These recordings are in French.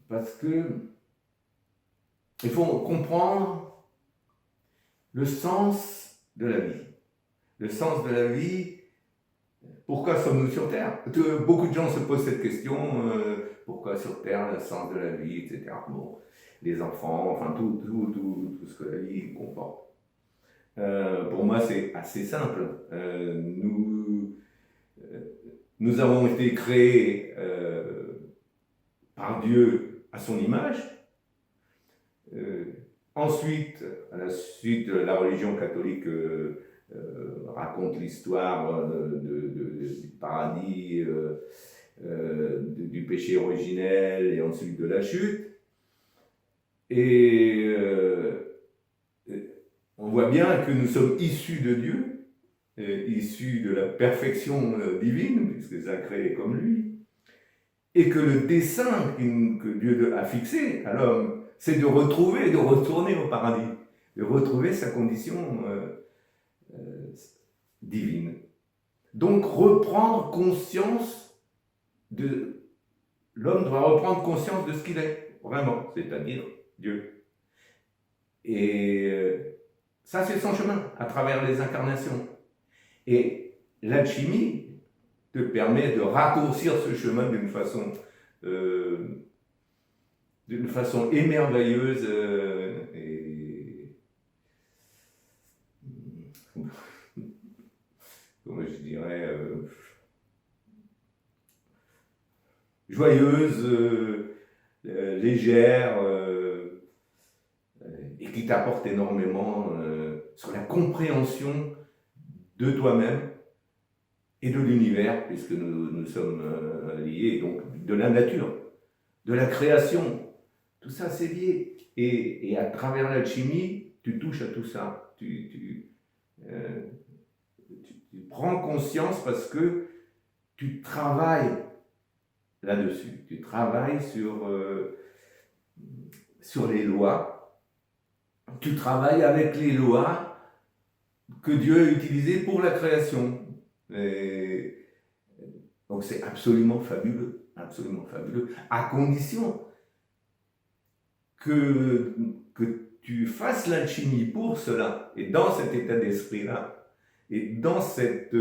Parce que il faut comprendre le sens de la vie. Le sens de la vie, pourquoi sommes-nous sur Terre? Beaucoup de gens se posent cette question, pourquoi sur Terre, le sens de la vie, etc. Bon, les enfants, enfin tout ce que la vie comporte. Pour moi, c'est assez simple. Nous avons été créés par Dieu à son image. Ensuite, à la suite, la religion catholique raconte l'histoire du paradis, du péché originel et ensuite de la chute. Et on voit bien que nous sommes issus de Dieu, issus de la perfection divine, puisque ça a créé comme lui, et que le dessein que Dieu a fixé à l'homme, c'est de retrouver, de retourner au paradis, de retrouver sa condition divine. Donc reprendre conscience de... L'homme doit reprendre conscience de ce qu'il est, vraiment, c'est-à-dire Dieu. Et ça, c'est son chemin, à travers les incarnations. Et l'alchimie te permet de raccourcir ce chemin d'une façon émerveilleuse et comment je dirais joyeuse, légère et qui t'apporte énormément sur la compréhension de toi-même et de l'univers, puisque nous sommes liés, donc de la nature, de la création. Tout ça, c'est lié. Et à travers l'alchimie, tu touches à tout ça. Tu prends conscience parce que tu travailles là-dessus. Tu travailles sur les lois. Tu travailles avec les lois que Dieu a utilisées pour la création. Et donc c'est absolument fabuleux, à condition que tu fasses l'alchimie pour cela, et dans cet état d'esprit-là, et dans cette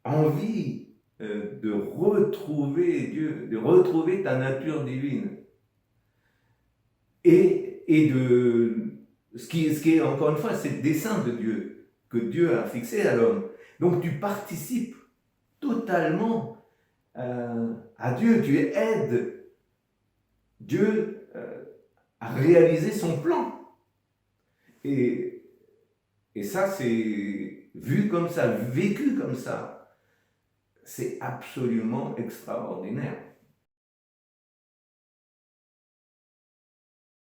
envie de retrouver Dieu, de retrouver ta nature divine, et de ce qui est encore une fois, c'est le dessein de Dieu, que Dieu a fixé à l'homme. Donc tu participes totalement à Dieu, tu aides Dieu à réaliser son plan. Et ça, c'est vu comme ça, vécu comme ça, c'est absolument extraordinaire.